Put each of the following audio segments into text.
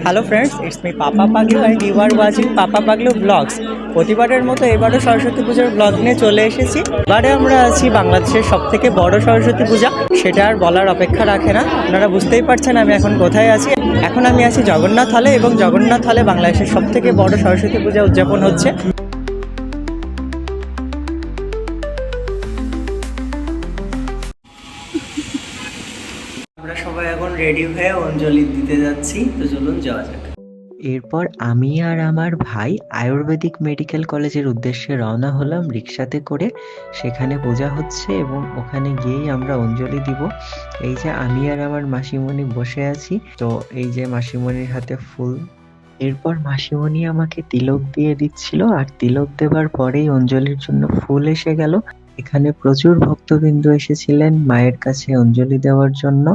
Hello friends, it's me Papa Paglu and you are watching Papa Paglu blogs. প্রতিবারের মতো এবারও সরস্বতী পূজার ব্লগ নিয়ে চলে এসেছি। এবারে আমরা আছি বাংলাদেশের সবথেকে বড় সরস্বতী পূজা, সেটা আর বলার অপেক্ষা রাখে না। আপনারা বুঝতেই পারছেন আমি এখন কোথায় আছি। এখন আমি আছি জগন্নাথ হলে, এবং জগন্নাথ হলে বাংলাদেশের সবথেকে বড় সরস্বতী পূজা উদযাপন হচ্ছে। আমরা সবাই এখন রেডি হয়ে অঞ্জলি দিতে যাচ্ছি, তো চলুন যাওয়া যাক। এরপর আমি আর আমার ভাই আয়ুর্বেদিক মেডিকেল কলেজের উদ্দেশ্যে রওনা হলাম রিক্সাতে করে। সেখানে পূজা হচ্ছে এবং ওখানে গিয়েই আমরা অঞ্জলি দিব। এই যে আমি আর আমার মাসিমণি বসে আছি, তো এই যে মাসিমণির হাতে ফুল। এরপর মাসিমণি আমাকে তিলক দিয়ে দিচ্ছিল, আর তিলক দেবার পরেই অঞ্জলির জন্য ফুল এসে গেল। এখানে প্রচুর ভক্তবৃন্দ এসেছিলেন মায়ের কাছে অঞ্জলি দেওয়ার জন্য।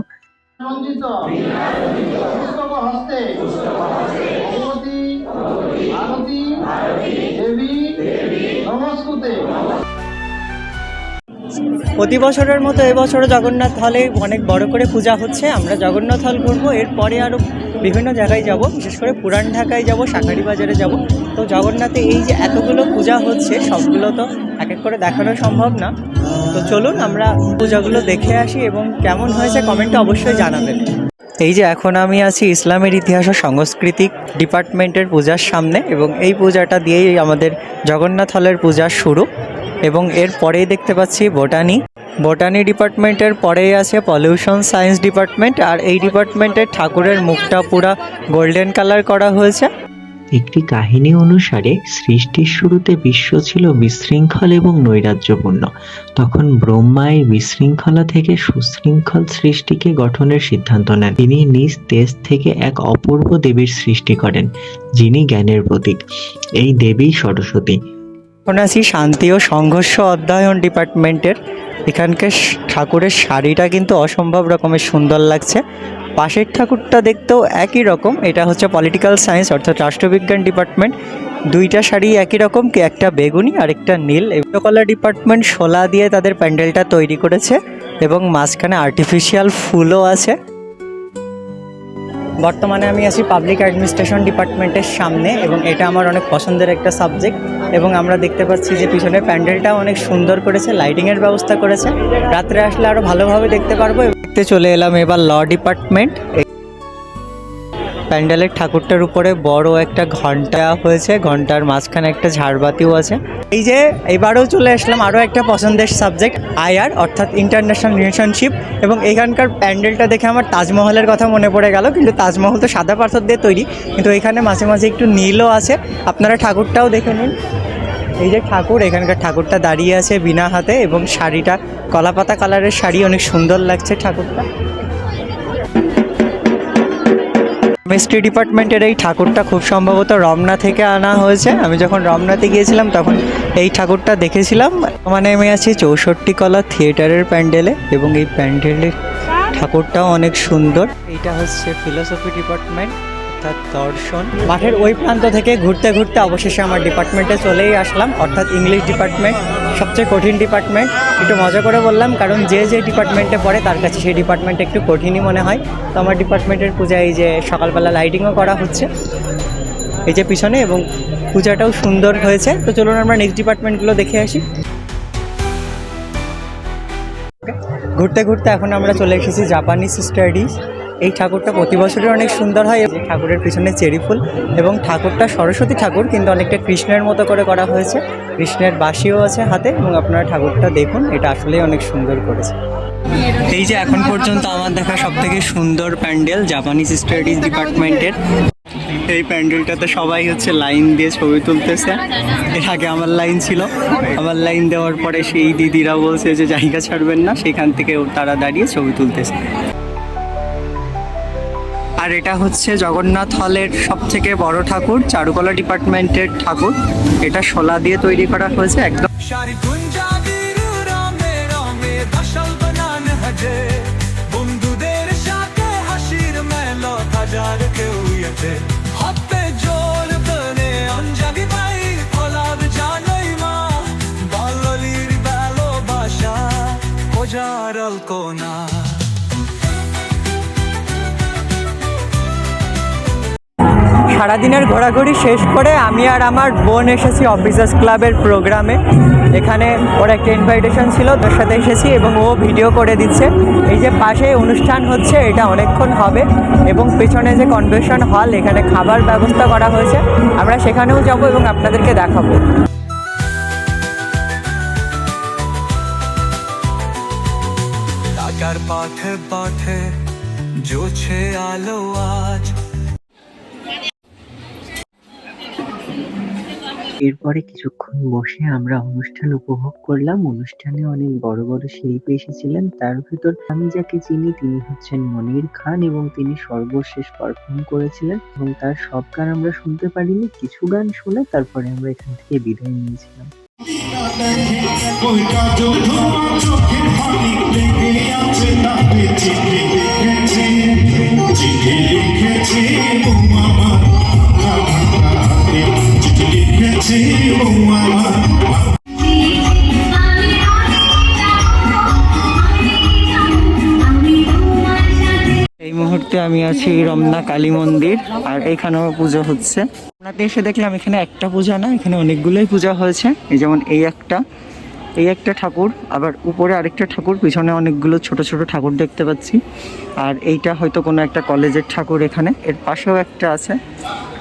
প্রতি বছরের মতো এবছরও জগন্নাথ হলে অনেক বড় করে পূজা হচ্ছে। আমরা জগন্নাথ হল ঘুরবো, এরপরে আরও বিভিন্ন জায়গায় যাব, বিশেষ করে পুরান ঢাকায় যাব, শাঁখারি বাজারে যাব। তো জগন্নাথে এই যে এতগুলো পূজা হচ্ছে, সবগুলো তো এক এক করে দেখানো সম্ভব না। তো চলুন আমরা পূজাগুলো দেখে আসি, এবং কেমন হয়েছে কমেন্টে অবশ্যই জানাবেন। এই যে এখন আমি আছি ইসলামের ইতিহাস ও সাংস্কৃতিক ডিপার্টমেন্টের পূজার সামনে, এবং এই পূজাটা দিয়েই আমাদের জগন্নাথ হলের পূজা শুরু। এবং এর পরেই দেখতে পাচ্ছি বোটানি ডিপার্টমেন্টের পরেই আছে পলিউশন সায়েন্স ডিপার্টমেন্ট, আর এই ডিপার্টমেন্টের ঠাকুরের মুখটা পুরা গোল্ডেন কালার করা হয়েছে। একটি কাহিনী অনুসারে সৃষ্টির শুরুতে বিশ্ব ছিল বিশৃঙ্খল এবং নৈরাজ্যপূর্ণ। তখন ব্রহ্মা এই বিশৃঙ্খলা থেকে সুশৃঙ্খল সৃষ্টিকে গঠনের সিদ্ধান্ত নেন। তিনি নিজ তেজ থেকে এক অপূর্ব দেবীর সৃষ্টি করেন, যিনি জ্ঞানের প্রতীক। এই দেবী সরস্বতী। এখন আছি শান্তি ও সংঘর্ষ অধ্যয়ন ডিপার্টমেন্টের। এখানকার ঠাকুরের শাড়িটা কিন্তু অসম্ভব রকমের সুন্দর লাগছে। পাশের ঠাকুরটা দেখতেও একই রকম। এটা হচ্ছে পলিটিক্যাল সায়েন্স অর্থাৎ রাষ্ট্রবিজ্ঞান ডিপার্টমেন্ট। দুইটা শাড়ি একই রকম, কি একটা বেগুনি আর একটা নীল। কলা ডিপার্টমেন্ট শোলা দিয়ে তাদের প্যান্ডেলটা তৈরি করেছে, এবং মাঝখানে আর্টিফিশিয়াল ফুলও আছে। বর্তমানে আমি আছি পাবলিক অ্যাডমিনিস্ট্রেশন ডিপার্টমেন্টের সামনে, এবং এটা আমার অনেক পছন্দের একটা সাবজেক্ট। এবং আমরা দেখতে পাচ্ছি যে পিছনের প্যান্ডেলটাও অনেক সুন্দর করেছে, লাইটিংয়ের ব্যবস্থা করেছে। রাত্রে আসলে আরও ভালোভাবে দেখতে পারবো। দেখতে চলে এলাম এবার ল ডিপার্টমেন্ট। প্যান্ডেলের ঠাকুরটার উপরে বড় একটা ঘন্টা হয়েছে, ঘন্টার মাঝখানে একটা ঝাড়বাতিও আছে। এই যে এবারেও চলে আসলাম আরও একটা পছন্দের সাবজেক্ট, আইআর অর্থাৎ ইন্টারন্যাশনাল রিলেশনশিপ। এবং এখানকার প্যান্ডেলটা দেখে আমার তাজমহলের কথা মনে পড়ে গেল, কিন্তু তাজমহল তো সাদা পাথর দিয়ে তৈরি, কিন্তু এখানে মাঝে মাঝে একটু নীলও আছে। আপনারা ঠাকুরটাও দেখে নিন। এই যে ঠাকুর, এখানকার ঠাকুরটা দাঁড়িয়ে আছে বিনা হাতে, এবং শাড়িটা কলাপাতা কালারের শাড়ি, অনেক সুন্দর লাগছে ঠাকুরটা। কেমিস্ট্রি ডিপার্টমেন্টের এই ঠাকুরটা খুব সম্ভবত রমনা থেকে আনা হয়েছে। আমি যখন রমনাতে গিয়েছিলাম তখন এই ঠাকুরটা দেখেছিলাম। মানে আমি আছি 64 কলা থিয়েটারের প্যান্ডেলে, এবং এই প্যান্ডেলের ঠাকুরটাও অনেক সুন্দর। এইটা হচ্ছে ফিলোসফি ডিপার্টমেন্ট অর্থাৎ দর্শন। মাঠের ওই প্রান্ত থেকে ঘুরতে ঘুরতে অবশেষে আমার ডিপার্টমেন্টে চলেই আসলাম, অর্থাৎ ইংলিশ ডিপার্টমেন্ট, সবচেয়ে কঠিন ডিপার্টমেন্ট। একটু মজা করে বললাম, কারণ যে ডিপার্টমেন্টে পড়ে তার কাছে সেই ডিপার্টমেন্ট একটু কঠিনই মনে হয়। তো আমার ডিপার্টমেন্টের পূজা এই যে সকালবেলা লাইটিংও করা হচ্ছে এই যে পিছনে, এবং পূজাটাও সুন্দর হয়েছে। তো চলুন আমরা নেক্সট ডিপার্টমেন্টগুলো দেখে আসি। ঘুরতে ঘুরতে এখন আমরা চলে এসেছি জাপানিজ স্টাডিজ। এই ঠাকুরটা প্রতি বছরই অনেক সুন্দর হয়। ঠাকুরের পিছনে চেরি ফুল, এবং ঠাকুরটা সরস্বতী ঠাকুর, কিন্তু অনেকটা কৃষ্ণের মতো করে করা হয়েছে। কৃষ্ণের বাঁশিও আছে হাতে, এবং আপনারা ঠাকুরটা দেখুন, এটা আসলেই অনেক সুন্দর করেছে। এই যে এখন পর্যন্ত আমার দেখা সবথেকে সুন্দর প্যান্ডেল জাপানিজ স্টাডিজ ডিপার্টমেন্টের। এই প্যান্ডেলটাতে সবাই হচ্ছে লাইন দিয়ে ছবি তুলতেছে। এর আগে আমার লাইন ছিল, আমার লাইন দেওয়ার পরে সেই দিদিরা বলছে যে জায়গা ছাড়বেন না, সেখান থেকে তারা দাঁড়িয়ে ছবি তুলতেছে। আর এটা হচ্ছে জগন্নাথ হলের সবথেকে বড় ঠাকুর, চারুকলা ডিপার্টমেন্টের ঠাকুর। এটা শোলা দিয়ে তৈরি করা হয়েছে একদম। সারাদিনের ঘোরাঘুরি শেষ করে আমি আর আমার বোন এসেছি অফিসার্স ক্লাবের প্রোগ্রামে। এখানে ওর একটা ইনভাইটেশন ছিল, তোর সাথে এসেছি এবং ও ভিডিও করে দিচ্ছে। এই যে পাশে অনুষ্ঠান হচ্ছে, এটা অনেকক্ষণ হবে এবং পেছনে যে কনভেনশন হল, এখানে খাবার ব্যবস্থা করা হয়েছে। আমরা সেখানেও যাব এবং আপনাদেরকে দেখাবো। টাকার পাঠে পাঠে জ্বলছে আলো আজ। এরপরে কিছুক্ষণ বসে আমরা অনুষ্ঠান উপভোগ করলাম। অনুষ্ঠানে অনেক বড় বড় শিল্পী এসেছিলেন, তার ভিতর আমি যাকে চিনি তিনি হচ্ছেন মনির খান এবং তিনি সর্বশেষ পারফর্ম করেছিলেন এবং তার সব গান আমরা শুনতে পারিনি, কিছু গান শুনে তারপরে আমরা এখান থেকে বিদায় নিয়েছিলাম। এই মুহূর্তে আমি আছি রমনা কালী মন্দির, আর এখানেও পুজো হচ্ছে। আপনাদের এসে দেখলাম এখানে একটা পূজা না, এখানে অনেকগুলোই পূজা হয়েছে। এই যেমন এই একটা ঠাকুর, আবার উপরে আরেকটা ঠাকুর, পিছনে অনেকগুলো ছোট ছোট ঠাকুর দেখতে পাচ্ছি। আর এইটা হয়তো কোনো একটা কলেজের ঠাকুর, এখানে এর পাশেও একটা আছে,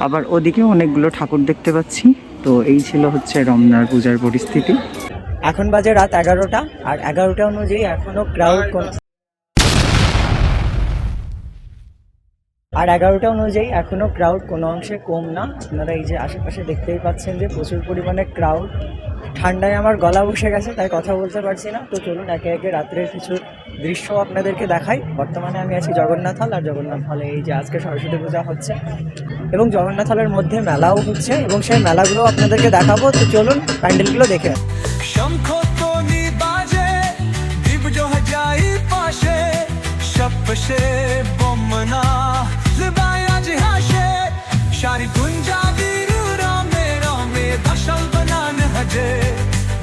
আবার ওদিকেও অনেকগুলো ঠাকুর দেখতে পাচ্ছি। তো এই ছিল হচ্ছে রমনার পূজার পরিস্থিতি। এখন বাজে রাত 11টা, আর 11টা অনুযায়ী এখনো ক্রাউড কোনো অংশে কম না। আপনারা এই যে আশেপাশে দেখতেই পাচ্ছেন যে প্রচুর পরিমাণে ক্রাউড। ঠান্ডায় আমার গলা বসে গেছে, তাই কথা বলতে পারছি না। তো চলুন একে একে রাত্রের কিছু দৃশ্য আপনাদেরকে দেখাই। বর্তমানে আমি আছি জগন্নাথ হল, আর জগন্নাথ হলে এই যে আজকে সরস্বতী পূজা হচ্ছে এবং জগন্নাথ হলের মধ্যে মেলাও হচ্ছে এবং সেই মেলাগুলো আপনাদেরকে দেখাবো। তো চলুন প্যান্ডেলগুলো দেখে। শঙ্খ ধ্বনি বাজে, দীপ জ্বলে যায় পাশে, সবশেষে বমনা জবায় আজ হাসে, সারি গুঞ্জাবির রমে রমে ধসল বানান হাজে,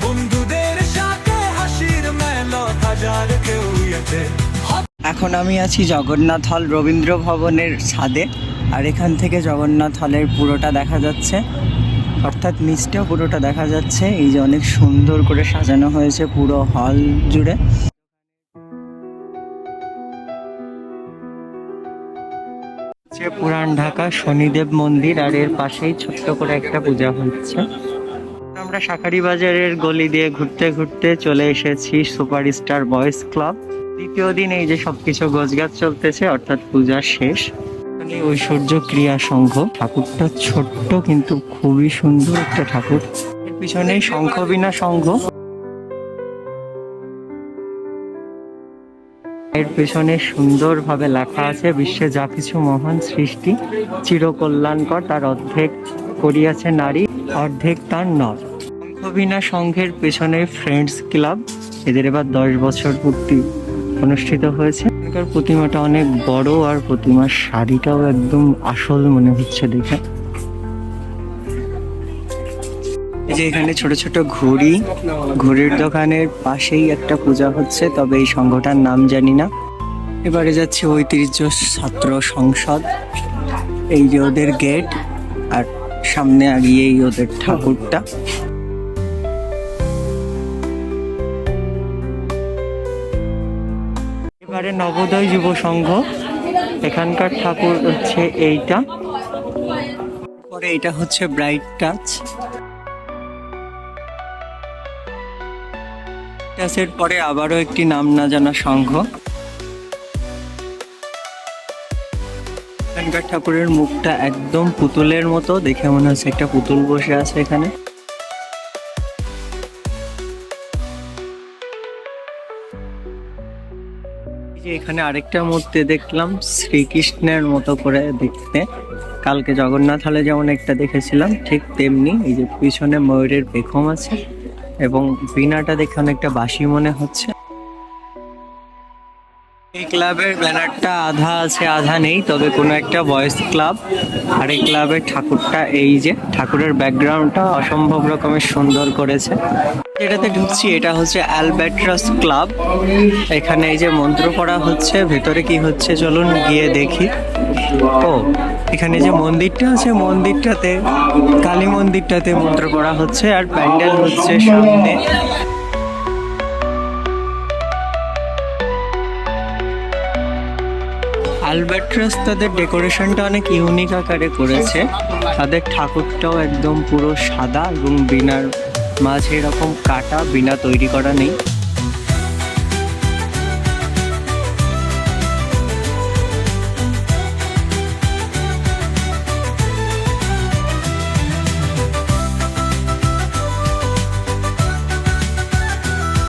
বন্ধুদের সাথে হাসির মেলা হাজার কেউ আছে। এখন আমি আছি জগন্নাথ হল রবীন্দ্র ভবনের ছাদে, আর এখান থেকে জগন্নাথ হলের পুরোটা দেখা যাচ্ছে, অর্থাৎ নিচটাও পুরোটা দেখা যাচ্ছে। এই যে অনেক সুন্দর করে সাজানো হয়েছে পুরো হল জুড়ে। পুরান ঢাকা শনিদেব মন্দির, আর এর পাশেই ছোট্ট করে একটা পূজা হচ্ছে। আমরা শাঁখারী বাজারের গলি দিয়ে ঘুরতে ঘুরতে চলে এসেছি সুপারস্টার বয়েজ ক্লাব। দ্বিতীয় দিন এই যে সবকিছু গোছগাছ চলতেছে, অর্থাৎ পূজা শেষ। ঐশ্বর্য ক্রিয়া সংঘ, ঠাকুরটা ছোট্ট কিন্তু খুবই সুন্দর একটা ঠাকুর। এর পিছনেই শঙ্খবীণা সংঘ, এর পেছনে সুন্দরভাবে লেখা আছে বিশ্বে যা কিছু মহান সৃষ্টি চিরকল্যাণকর, তার অর্ধেক করিয়াছে নারী, অর্ধেক তার নর। শঙ্খবীণা সংঘের পেছনে ফ্রেন্ডস ক্লাব, এদের এবার 10 বছর পূর্তি অনুষ্ঠিত হয়েছে। এখানকার প্রতিমাটা অনেক বড়, আর প্রতিমার শাড়িটাও একদম আসল মনে হচ্ছে দেখে। এই যে এখানে ছোট ছোট ঘড়ির দোকানের পাশেই একটা পূজা হচ্ছে, তবে এই সংঘটার নাম জানি না। এবারে যাচ্ছি ঐতিহ্য ছাত্র সংসদ, এই যে ওদের গেট, আর সামনে আগিয়েই ওদের ঠাকুরটা। এবারে নবোদয় যুব সংঘ, এখানকার ঠাকুর হচ্ছে এইটা, পরে এটা হচ্ছে ব্রাইট টাচ। টাচের পরে আবারও একটি নাম না জানা সংঘ। এখানকার ঠাকুরের মুখটা একদম পুতুলের মতো, দেখে মনে হচ্ছে একটা পুতুল বসে আছে এখানে। এখানে আরেকটা মূর্তি দেখলাম শ্রীকৃষ্ণের মতো করে দেখতে। কালকে জগন্নাথ হলে যেমন একটা দেখেছিলাম ঠিক তেমনি। এই যে পিছনে ময়ূরের পেখম আছে এবং বীণাটা দেখে অনেকটা বাঁশি মনে হচ্ছে। এই ক্লাবের ব্যানারটা আধা আছে আধা নেই, তবে কোনো একটা বয়েজ ক্লাব। আর এই ক্লাবের ঠাকুরটা, এই যে ঠাকুরের ব্যাকগ্রাউন্ডটা অসম্ভব রকমের সুন্দর করেছে। যেটাতে ঢুকছি এটা হচ্ছে অ্যালব্যাট্রাস ক্লাব। এখানে এই যে মন্ত্র পড়া হচ্ছে, ভেতরে কি হচ্ছে চলুন গিয়ে দেখি। ও এখানে যে মন্দিরটা আছে মন্দিরটাতে, কালী মন্দিরটাতে মন্ত্র পড়া হচ্ছে আর প্যান্ডেল হচ্ছে সামনে। আলবাট্রাস তাদের ডেকোরেশনটা অনেক ইউনিক আকারে করেছে। তাদের ঠাকুরটাও একদম পুরো সাদা এবং বিনার মাঝে এরকম কাটা, বিনা তৈরি করা নেই।